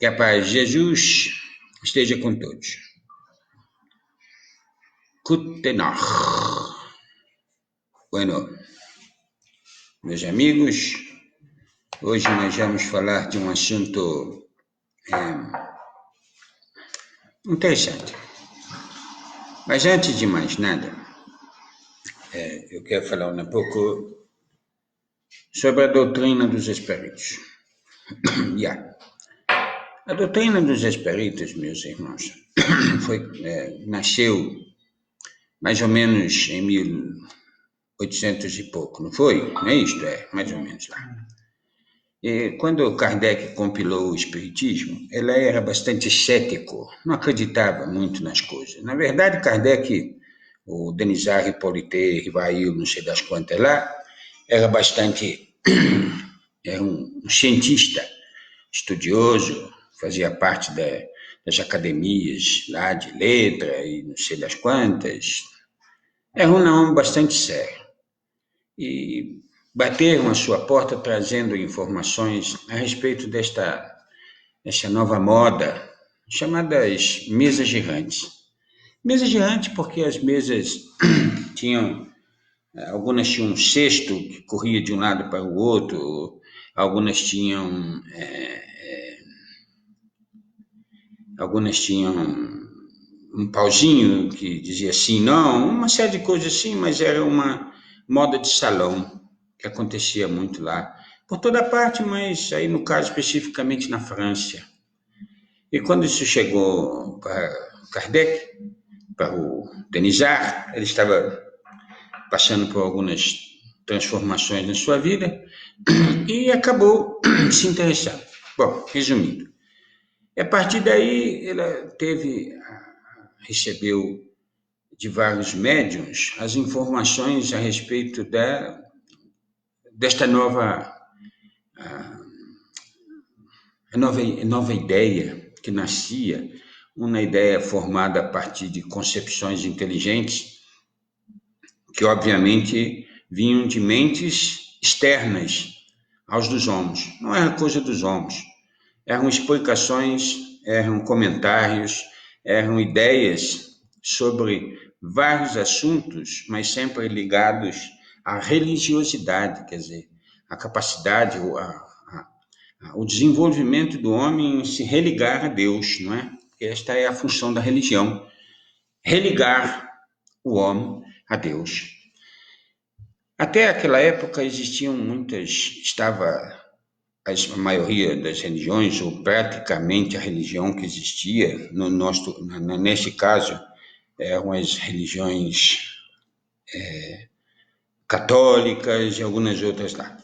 Que a paz de Jesus esteja com todos. Guten Nacht. Bueno, meus amigos, hoje nós vamos falar de um assunto interessante. Mas antes de mais nada, eu quero falar um pouco sobre a doutrina dos espíritos. A doutrina dos espíritos, meus irmãos, nasceu mais ou menos em 1800 e pouco, não foi? Não é isto? É, mais ou menos lá. E quando Kardec compilou o Espiritismo, ele era bastante cético, não acreditava muito nas coisas. Na verdade, Kardec, o Denisard Hippolyte Rivail, não sei das quantas lá, era um cientista, estudioso, fazia parte das academias lá de letra e não sei das quantas. Era um homem bastante sério. E bateram à sua porta trazendo informações a respeito desta nova moda, chamadas mesas girantes. Mesas girantes porque as mesas algumas tinham um cesto que corria de um lado para o outro, algumas tinham um pauzinho que dizia sim, não, uma série de coisas assim, mas era uma moda de salão que acontecia muito lá, por toda parte, mas aí no caso especificamente na França. E quando isso chegou para Kardec, para o Denisard, ele estava passando por algumas transformações na sua vida e acabou se interessando. Bom, resumindo, a partir daí ela recebeu de vários médiuns as informações a respeito desta nova ideia que nascia, uma ideia formada a partir de concepções inteligentes que obviamente vinham de mentes externas aos dos homens. Não era coisa dos homens. Eram explicações, eram comentários, eram ideias sobre vários assuntos, mas sempre ligados à religiosidade, quer dizer, a capacidade, o desenvolvimento do homem em se religar a Deus, não é? Esta é a função da religião, religar o homem a Deus. Até aquela época existiam a maioria das religiões, ou praticamente a religião que existia, neste caso, eram as religiões católicas e algumas outras lá.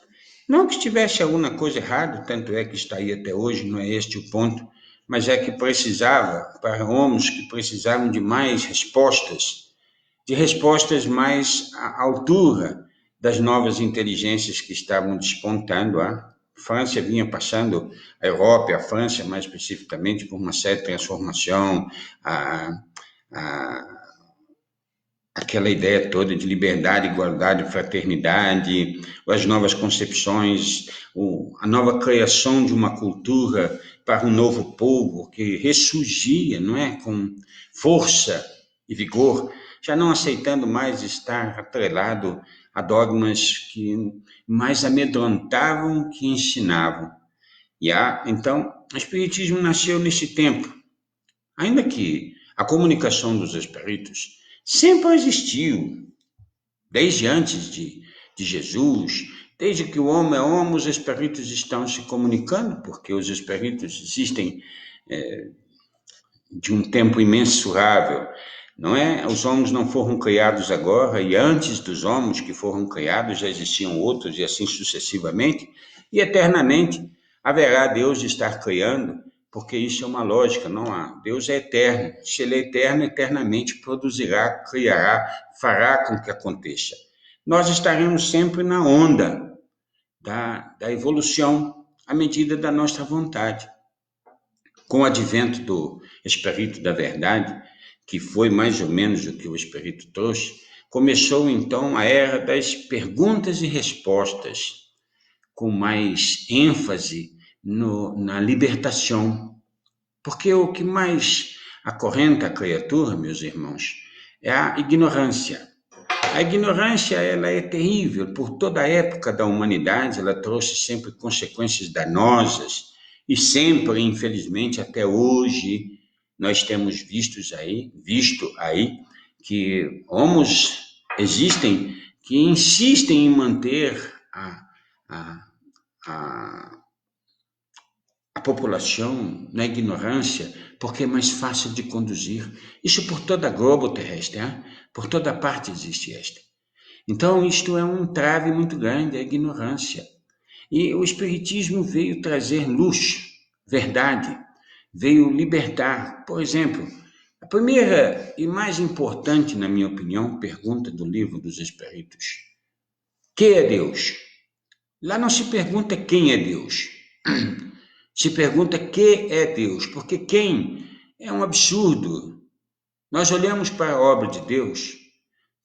Não que estivesse alguma coisa errada, tanto é que está aí até hoje, não é este o ponto, mas é que precisava, para homens que precisavam de mais respostas, de respostas mais à altura das novas inteligências que estavam despontando. A França vinha passando, a Europa e a França mais especificamente, por uma série de transformação, aquela ideia toda de liberdade, igualdade, fraternidade, as novas concepções, a nova criação de uma cultura para um novo povo que ressurgia, não é, com força e vigor, já não aceitando mais estar atrelado a dogmas que mais amedrontavam que ensinavam. Então, o Espiritismo nasceu nesse tempo, ainda que a comunicação dos espíritos sempre existiu, desde antes de Jesus, desde que o homem é homem, os espíritos estão se comunicando, porque os espíritos existem de um tempo imensurável, não é? Os homens não foram criados agora, e antes dos homens que foram criados já existiam outros, e assim sucessivamente, e eternamente haverá Deus de estar criando, porque isso é uma lógica, não há. Deus é eterno. Se ele é eterno, eternamente produzirá, criará, fará com que aconteça. Nós estaremos sempre na onda da evolução à medida da nossa vontade. Com o advento do Espírito da Verdade, que foi mais ou menos o que o Espírito trouxe, começou então a era das perguntas e respostas, com mais ênfase na libertação, Porque o que mais acorrenta a criatura, meus irmãos, é a ignorância. A ignorância, ela é terrível. Por toda a época da humanidade, ela trouxe sempre consequências danosas. E sempre, infelizmente, até hoje, nós temos visto aí que homens existem que insistem em manter a, a, a população na ignorância, porque é mais fácil de conduzir. Isso por toda a globo terrestre, hein? Por toda parte existe esta. Então, isto é um entrave muito grande, a ignorância. E o Espiritismo veio trazer luz, verdade, veio libertar. Por exemplo, a primeira e mais importante, na minha opinião, pergunta do Livro dos Espíritos: que é Deus? Lá não se pergunta quem é Deus, se pergunta que é Deus, porque quem é um absurdo. Nós olhamos para a obra de Deus,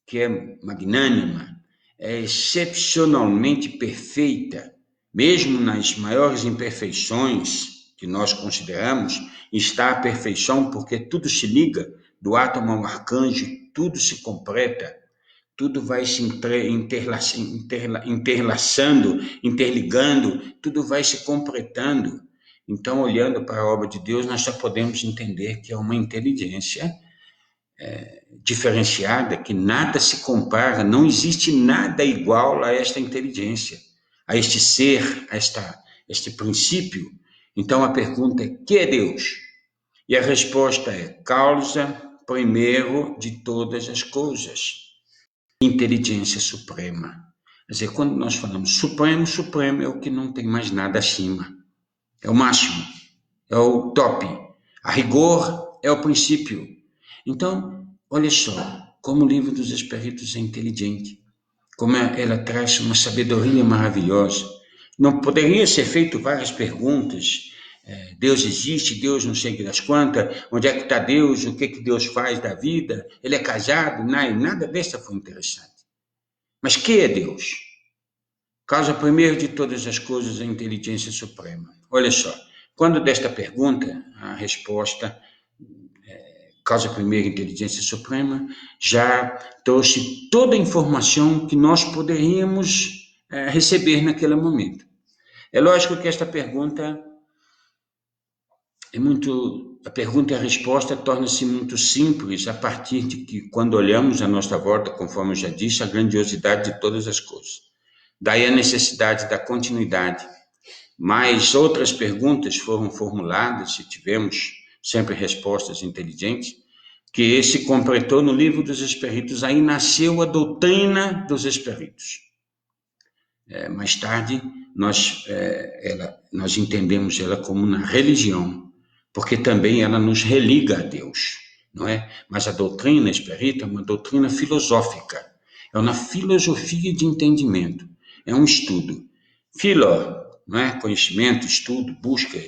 que é magnânima, é excepcionalmente perfeita, mesmo nas maiores imperfeições que nós consideramos, está a perfeição porque tudo se liga, do átomo ao arcanjo, tudo se completa, tudo vai se interlaçando, interligando, tudo vai se completando. Então, olhando para a obra de Deus, nós só podemos entender que é uma inteligência diferenciada, que nada se compara, não existe nada igual a esta inteligência, a este ser, este princípio. Então a pergunta é: que é Deus? E a resposta é: causa primeiro de todas as coisas, inteligência suprema. Quer dizer, quando nós falamos supremo, supremo é o que não tem mais nada acima, é o máximo, é o top, a rigor é o princípio. Então, olha só como o Livro dos Espíritos é inteligente, como ela traz uma sabedoria maravilhosa. Não poderia ser feito várias perguntas. Deus existe, Deus não sei das quantas, onde é que está Deus, o que Deus faz da vida, ele é casado, nada dessa foi interessante. Mas que é Deus? Causa primeiro de todas as coisas a inteligência suprema. Olha só, quando desta pergunta, a resposta causa primeira inteligência suprema, já trouxe toda a informação que nós poderíamos receber naquele momento. É lógico que esta pergunta a pergunta e a resposta torna-se muito simples a partir de que, quando olhamos à nossa volta, conforme eu já disse, a grandiosidade de todas as coisas. Daí a necessidade da continuidade. Mas outras perguntas foram formuladas e tivemos sempre respostas inteligentes, que se completou no Livro dos Espíritos. Aí nasceu a doutrina dos Espíritos. Mais tarde, nós entendemos ela como uma religião, porque também ela nos religa a Deus, não é? Mas a doutrina espírita é uma doutrina filosófica, é uma filosofia de entendimento, é um estudo. Não é? Conhecimento, estudo, busca.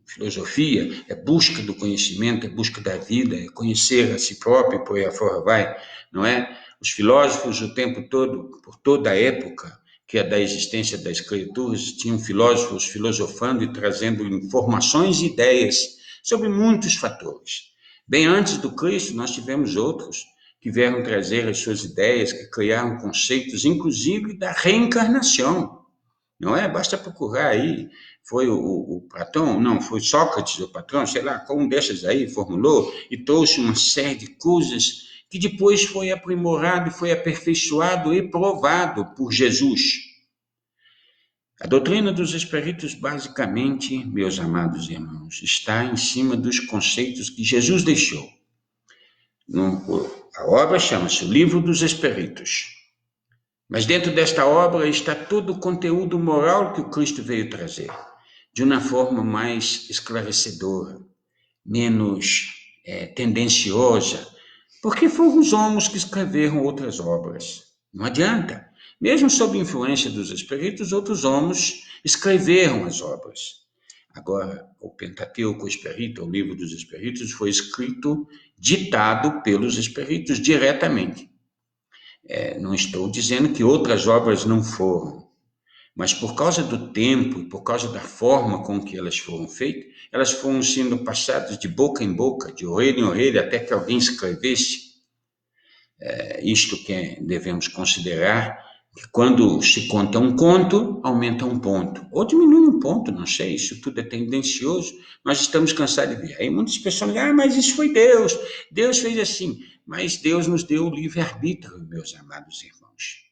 Filosofia é busca do conhecimento, é busca da vida, é conhecer a si próprio, por aí afora vai, não é? Os filósofos, o tempo todo, por toda a época que é da existência das criaturas, tinham filósofos filosofando e trazendo informações e ideias sobre muitos fatores. Bem antes do Cristo, nós tivemos outros que vieram trazer as suas ideias, que criaram conceitos, inclusive da reencarnação. Não é? Basta procurar aí. Foi o Platão? Não, foi Sócrates, o Platão, sei lá, qual um desses aí formulou e trouxe uma série de coisas que depois foi aprimorado, foi aperfeiçoado e provado por Jesus. A doutrina dos Espíritos, basicamente, meus amados irmãos, está em cima dos conceitos que Jesus deixou. A obra chama-se o Livro dos Espíritos. Mas dentro desta obra está todo o conteúdo moral que o Cristo veio trazer, de uma forma mais esclarecedora, menos tendenciosa, porque foram os homens que escreveram outras obras. Não adianta. Mesmo sob influência dos espíritos, outros homens escreveram as obras. Agora, o Pentateuco Espírita, o Livro dos Espíritos, foi escrito, ditado pelos espíritos diretamente. Não estou dizendo que outras obras não foram, Mas por causa do tempo e por causa da forma com que elas foram feitas, elas foram sendo passadas de boca em boca, de orelha em orelha, até que alguém escrevesse. Isto que devemos considerar, que quando se conta um conto, aumenta um ponto, ou diminui um ponto, não sei, isso tudo é tendencioso, nós estamos cansados de ver. Aí muitas pessoas dizem, mas isso foi Deus, Deus fez assim, mas Deus nos deu o livre-arbítrio, meus amados irmãos.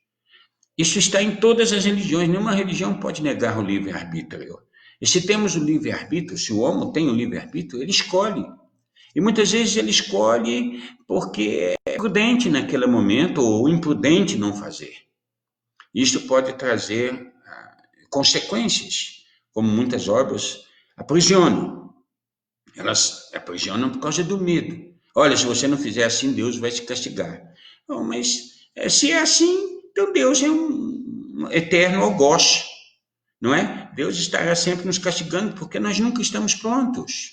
Isso está em todas as religiões, nenhuma religião pode negar o livre-arbítrio. E se temos o livre-arbítrio, se o homem tem o livre-arbítrio, ele escolhe. E muitas vezes ele escolhe porque é prudente naquele momento ou imprudente não fazer. Isto pode trazer consequências, como muitas obras aprisionam. Elas aprisionam por causa do medo. Olha, se você não fizer assim, Deus vai te castigar. Não, mas se é assim, então Deus é um eterno algoz, não é? Deus estará sempre nos castigando porque nós nunca estamos prontos.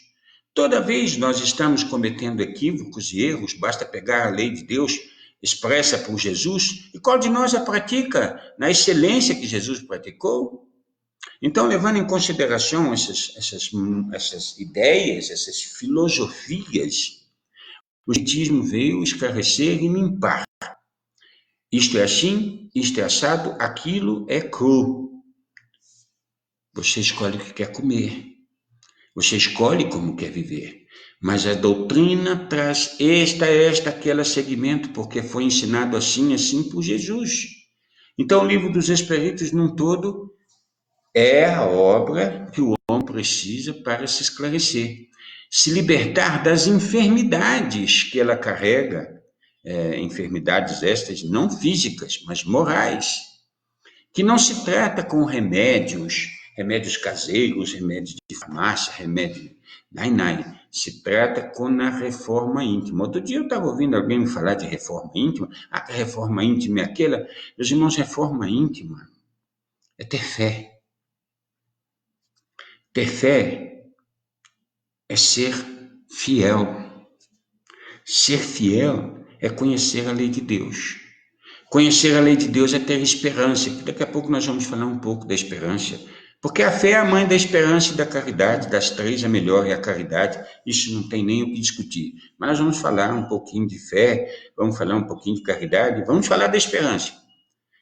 Toda vez nós estamos cometendo equívocos e erros, basta pegar a lei de Deus expressa por Jesus, e qual de nós a pratica na excelência que Jesus praticou? Então, levando em consideração essas ideias, essas filosofias, o Espiritismo veio esclarecer e limpar. Isto é assim, isto é assado, aquilo é cru. Você escolhe o que quer comer. Você escolhe como quer viver. Mas a doutrina traz aquele segmento, porque foi ensinado assim por Jesus. Então, o Livro dos Espíritos, num todo, é a obra que o homem precisa para se esclarecer. Se libertar das enfermidades que ela carrega, enfermidades estas não físicas, mas morais, que não se trata com remédios caseiros, remédios de farmácia, remédio nai. Se trata com a reforma íntima. Outro dia eu estava ouvindo alguém me falar de reforma íntima. Que a reforma íntima é aquela. Meus irmãos, reforma íntima é ter fé. Ter fé é ser fiel. Ser fiel é conhecer a lei de Deus. Conhecer a lei de Deus é ter esperança. Daqui a pouco nós vamos falar um pouco da esperança. Porque a fé é a mãe da esperança e da caridade. Das três, a melhor é a caridade. Isso não tem nem o que discutir. Mas nós vamos falar um pouquinho de fé, vamos falar um pouquinho de caridade, vamos falar da esperança.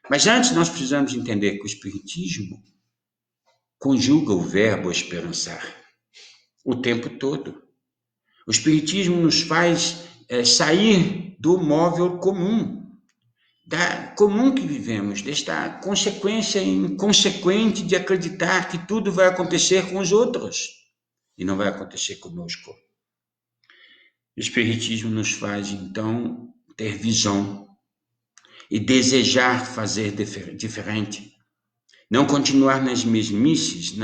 Mas antes nós precisamos entender que o Espiritismo conjuga o verbo esperançar o tempo todo. O Espiritismo nos faz sair do móvel comum, da comum que vivemos, desta consequência inconsequente de acreditar que tudo vai acontecer com os outros e não vai acontecer conosco. O Espiritismo nos faz, então, ter visão e desejar fazer diferente. Não continuar nas mesmices,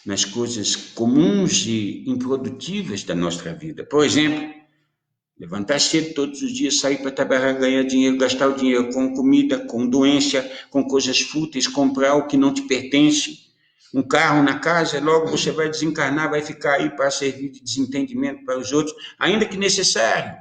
nas coisas comuns e improdutivas da nossa vida. Por exemplo, levantar cedo todos os dias, sair para trabalhar, ganhar dinheiro, gastar o dinheiro com comida, com doença, com coisas fúteis, comprar o que não te pertence. Um carro na casa, logo você vai desencarnar, vai ficar aí para servir de desentendimento para os outros, ainda que necessário.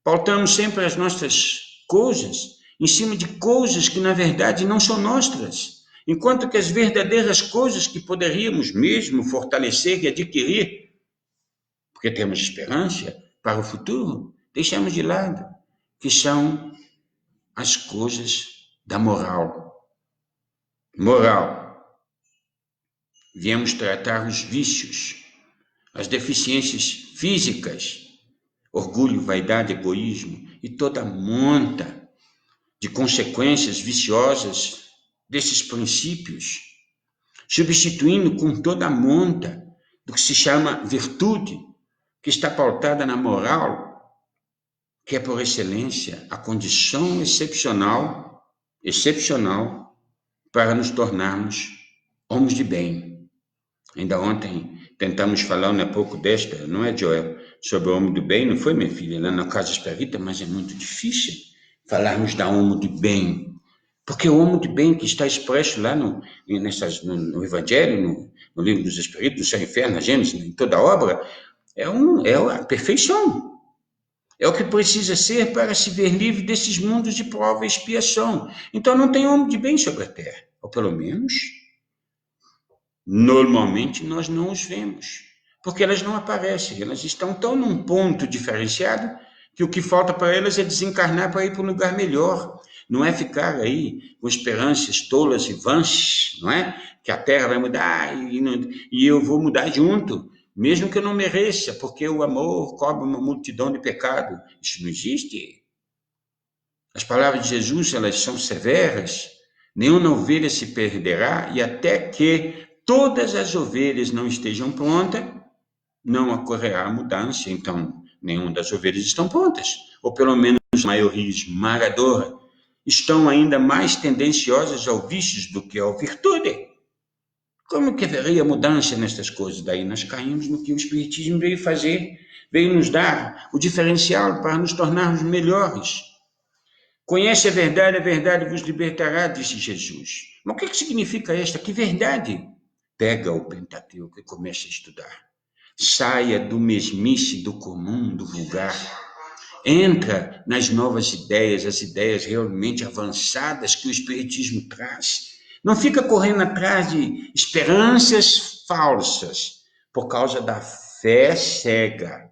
Pautamos sempre as nossas coisas em cima de coisas que, na verdade, não são nossas. Enquanto que as verdadeiras coisas que poderíamos mesmo fortalecer e adquirir, porque temos esperança para o futuro, deixamos de lado, que são as coisas da moral. Moral. Viemos tratar os vícios, as deficiências físicas, orgulho, vaidade, egoísmo e toda a monta de consequências viciosas desses princípios, substituindo com toda a monta do que se chama virtude, que está pautada na moral, que é por excelência a condição excepcional para nos tornarmos homens de bem. Ainda ontem tentamos falar um pouco desta, não é, Joel? Sobre o homem do bem, não foi, minha filha? Lá na Casa Espírita, mas é muito difícil falarmos da homem de bem. Porque o homem de bem que está expresso lá no Evangelho, no Livro dos Espíritos, no Céu e Inferno, na Gênesis, em toda a obra, é a perfeição. É o que precisa ser para se ver livre desses mundos de prova e expiação. Então não tem homem de bem sobre a terra. ou pelo menos, normalmente nós não os vemos, porque elas não aparecem, elas estão tão num ponto diferenciado que o que falta para elas é desencarnar para ir para um lugar melhor, não é ficar aí com esperanças tolas e vãs, não é? Que a Terra vai mudar e eu vou mudar junto, mesmo que eu não mereça, porque o amor cobre uma multidão de pecados. Isso não existe. As palavras de Jesus, elas são severas. Nenhuma ovelha se perderá, e até que todas as ovelhas não estejam prontas, não ocorrerá mudança. Então, nenhuma das ovelhas estão prontas, ou pelo menos a maioria esmagadora estão ainda mais tendenciosas ao vícios do que à virtude. Como que haveria mudança nestas coisas? Daí nós caímos no que o Espiritismo veio fazer, veio nos dar o diferencial para nos tornarmos melhores. Conhece a verdade vos libertará, disse Jesus. Mas o que significa esta? Que verdade? Pega o Pentateuco e comece a estudar. Saia do mesmice, do comum, do vulgar. Entra nas novas ideias, as ideias realmente avançadas que o Espiritismo traz. Não fica correndo atrás de esperanças falsas por causa da fé cega.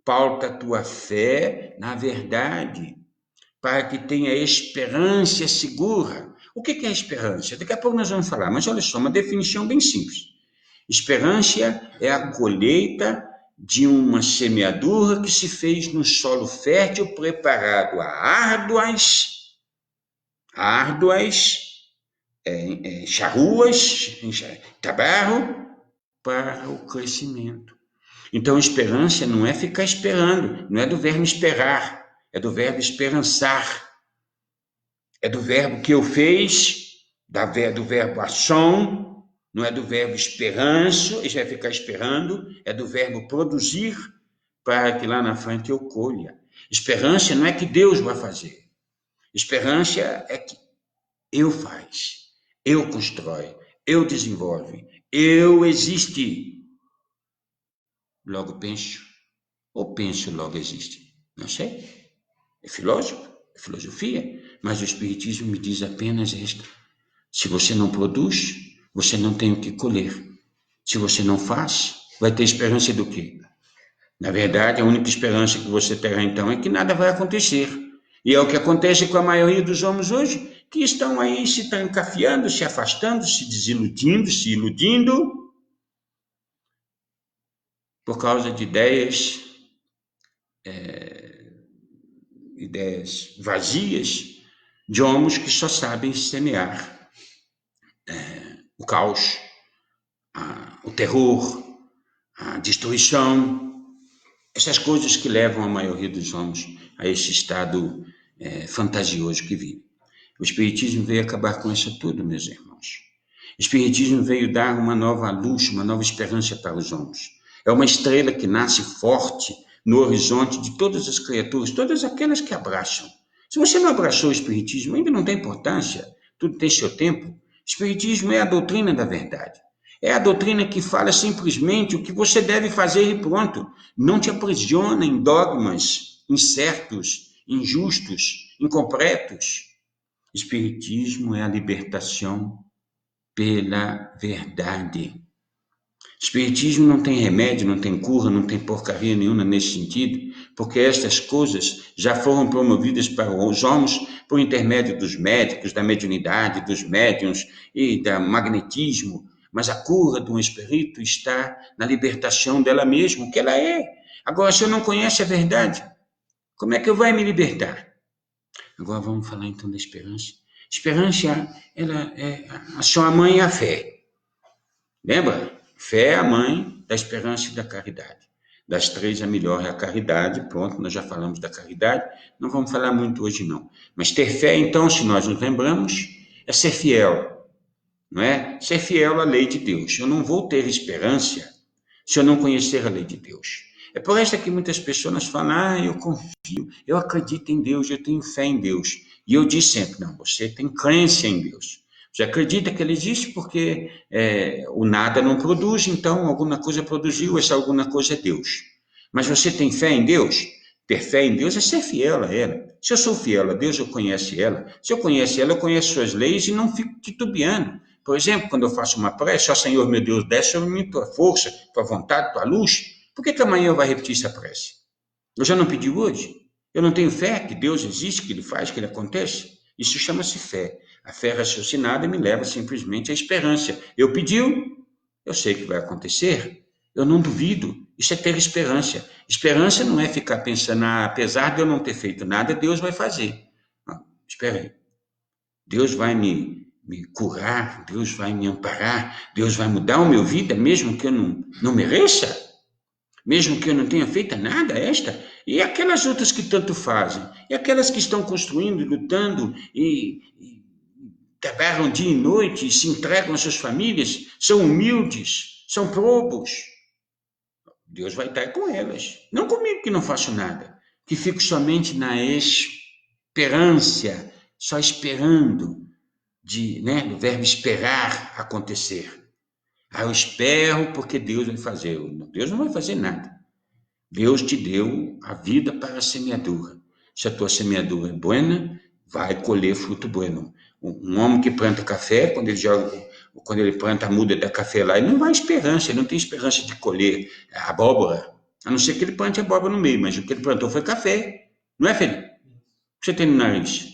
Pauta a tua fé na verdade, para que tenha esperança segura. O que é esperança? Daqui a pouco nós vamos falar, mas olha só, uma definição bem simples. Esperança é a colheita de uma semeadura que se fez no solo fértil preparado a árduas charruas, trabalho para o crescimento. Então, esperança não é ficar esperando, não é do verbo esperar, é do verbo esperançar. É do verbo que eu fez, do verbo ação, não é do verbo esperança, e já ficar esperando, é do verbo produzir, para que lá na frente eu colha. Esperança não é que Deus vai fazer. Esperança é que eu faz, eu constrói, eu desenvolve, eu existe. Logo penso, ou penso logo existe. Não sei. É filósofo, é filosofia, mas o Espiritismo me diz apenas esta. Se você não produz, você não tem o que colher. Se você não faz, vai ter esperança do quê? Na verdade, a única esperança que você terá então é que nada vai acontecer. E é o que acontece com a maioria dos homens hoje, que estão aí se trancafiando, se afastando, se desiludindo, se iludindo, por causa de ideias vazias, de homens que só sabem semear o caos, o terror, a destruição, essas coisas que levam a maioria dos homens a esse estado fantasioso que vive. O Espiritismo veio acabar com isso tudo, meus irmãos. O Espiritismo veio dar uma nova luz, uma nova esperança para os homens. É uma estrela que nasce forte no horizonte de todas as criaturas, todas aquelas que abraçam. Se você não abraçou o Espiritismo, ainda não tem importância, tudo tem seu tempo. O Espiritismo é a doutrina da verdade. É a doutrina que fala simplesmente o que você deve fazer e pronto. Não te aprisiona em dogmas incertos, injustos, incompletos. Espiritismo é a libertação pela verdade. Espiritismo não tem remédio, não tem cura, não tem porcaria nenhuma nesse sentido, porque estas coisas já foram promovidas para os homens por intermédio dos médicos, da mediunidade, dos médiuns e do magnetismo, mas a cura do espírito está na libertação dela mesma, o que ela é. Agora, se eu não conheço a verdade, como é que eu vou me libertar? Agora vamos falar então da esperança. Esperança, ela é a sua mãe é a fé. Lembra? Fé é a mãe da esperança e da caridade. Das três, a melhor é a caridade. Pronto, nós já falamos da caridade. Não vamos falar muito hoje, não. Mas ter fé, então, se nós nos lembramos, é ser fiel. Não é? Ser fiel à lei de Deus. Eu não vou ter esperança se eu não conhecer a lei de Deus. É por esta que muitas pessoas falam, eu confio, eu acredito em Deus, eu tenho fé em Deus. E eu digo sempre, não, você tem crença em Deus. Você acredita que ele existe porque o nada não produz, então alguma coisa produziu, essa alguma coisa é Deus. Mas você tem fé em Deus? Ter fé em Deus é ser fiel a ela. Se eu sou fiel a Deus, eu conheço ela. Se eu conheço ela, eu conheço suas leis e não fico titubeando. Por exemplo, quando eu faço uma prece, ó Senhor meu Deus, desce sobre mim tua força, tua vontade, tua luz. Por que amanhã eu vou repetir essa prece? Eu já não pedi hoje? Eu não tenho fé que Deus existe, que Ele faz, que Ele acontece? Isso chama-se fé. A fé raciocinada me leva simplesmente à esperança. Eu pediu, eu sei que vai acontecer, eu não duvido. Isso é ter esperança. Esperança não é ficar pensando, apesar de eu não ter feito nada, Deus vai fazer. Não, espera aí. Deus vai me curar, Deus vai me amparar, Deus vai mudar a minha vida, mesmo que eu não mereça? Mesmo que eu não tenha feito nada esta? E aquelas outras que tanto fazem? E aquelas que estão construindo, lutando e trabalham dia e noite, e se entregam às suas famílias, são humildes, são probos? Deus vai estar com elas. Não comigo que não faço nada, que fico somente na esperança, só esperando do verbo esperar acontecer. Eu espero porque Deus vai fazer. Deus não vai fazer nada. Deus te deu a vida para a semeadura. Se a tua semeadura é boa, vai colher fruto bueno. Um homem que planta café, quando ele planta a muda da café lá, ele não vai esperança, ele não tem esperança de colher abóbora, a não ser que ele plante abóbora no meio, mas o que ele plantou foi café. Não é, Felipe? O que você tem no nariz?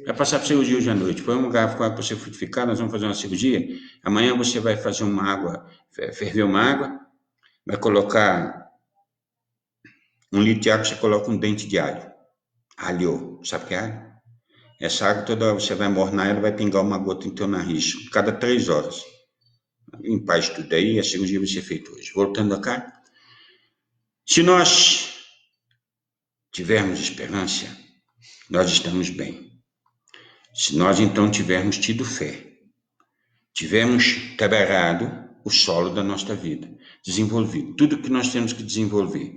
Vai passar por cirurgia hoje à noite. Põe um garfo com água para você frutificar, nós vamos fazer uma cirurgia. Amanhã você vai fazer uma água, ferver uma água, vai colocar 1 litro de água, você coloca um dente de alho. Alho, sabe o que é alho? Essa água toda hora você vai mornar, ela vai pingar uma gota em teu nariz, cada 3 horas. Limpar isso tudo aí, a cirurgia vai ser feita hoje. Voltando a cá, se nós tivermos esperança, nós estamos bem. Se nós então tivermos tido fé, tivermos trabalhado o solo da nossa vida, desenvolvido tudo que nós temos que desenvolver.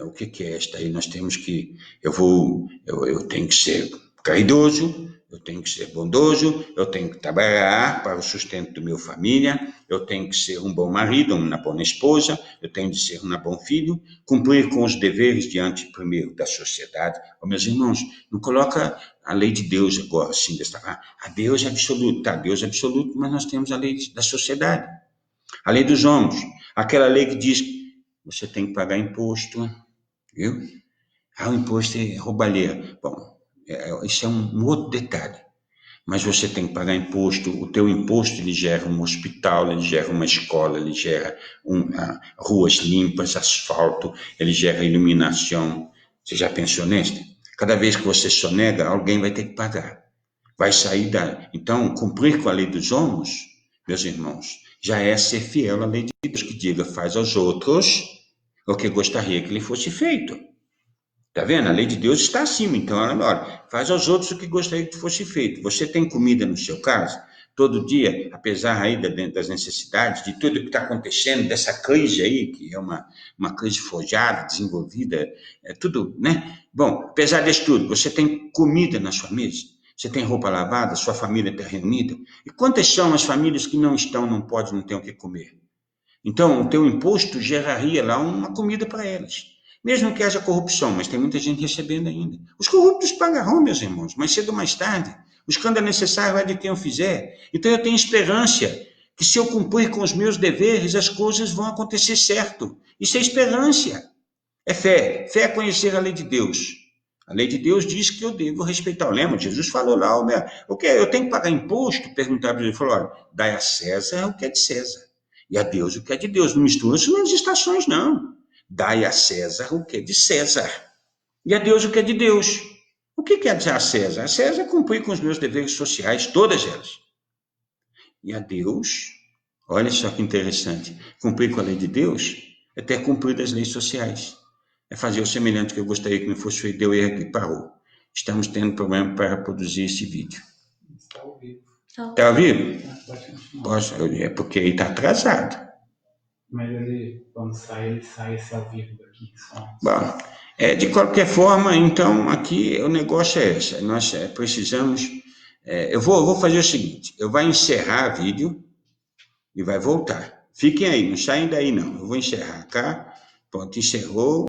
O que é esta aí? Nós temos que, eu tenho que ser caridoso, eu tenho que ser bondoso, eu tenho que trabalhar para o sustento da minha família, eu tenho que ser um bom marido, uma boa esposa, eu tenho de ser um bom filho, cumprir com os deveres diante, primeiro, da sociedade. Meus irmãos, não coloca a lei de Deus agora, assim, a Deus é absoluto, tá, Deus é absoluto, mas nós temos a lei da sociedade, a lei dos homens, aquela lei que diz que você tem que pagar imposto, viu? O imposto é roubalheira. Bom, isso é um outro detalhe. Mas você tem que pagar imposto, o teu imposto ele gera um hospital, ele gera uma escola, ele gera ruas limpas, asfalto, ele gera iluminação. Você já pensou nisso? Cada vez que você sonega, alguém vai ter que pagar. Vai sair da... Então, cumprir com a lei dos homens, meus irmãos, já é ser fiel à lei de Deus, que diga, faz aos outros o que gostaria que lhe fosse feito. Tá vendo? A lei de Deus está acima. Então, olha, faz aos outros o que gostaria que fosse feito. Você tem comida no seu caso? Todo dia, apesar aí das necessidades, de tudo que está acontecendo, dessa crise aí, que é uma crise forjada, desenvolvida, tudo, né? Bom, apesar disso tudo, você tem comida na sua mesa? Você tem roupa lavada? Sua família está reunida? E quantas são as famílias que não estão, não podem, não têm o que comer? Então, o teu imposto geraria lá uma comida para elas. Mesmo que haja corrupção, mas tem muita gente recebendo ainda. Os corruptos pagarão, meus irmãos, mais cedo ou mais tarde. O escândalo necessário é de quem eu fizer. Então, eu tenho esperança que se eu cumprir com os meus deveres, as coisas vão acontecer certo. Isso é esperança. É fé. Fé é conhecer a lei de Deus. A lei de Deus diz que eu devo respeitar. Lembra? Jesus falou lá, o que eu tenho que pagar imposto? Perguntar para ele, falou, olha, dai a César o que é de César. E a Deus o que é de Deus. Não mistura isso nas estações, não. Dai a César o que é de César. E a Deus o que é de Deus. O que quer dizer a César? A César é cumprir com os meus deveres sociais, todas elas. E a Deus, olha só que interessante, cumprir com a lei de Deus é ter cumprido as leis sociais. É fazer o semelhante que eu gostaria que não fosse feito, deu erro aqui, parou. Estamos tendo problema para produzir esse vídeo. Está ao vivo. Está ao vivo? É porque aí está atrasado. Mas ele, quando sai, ele sai esse ao vivo daqui. Bom, de qualquer forma, então, aqui o negócio é esse. Nós precisamos... eu vou fazer o seguinte, eu vou encerrar o vídeo e vai voltar. Fiquem aí, não saem daí não. Eu vou encerrar cá. Pronto, encerrou.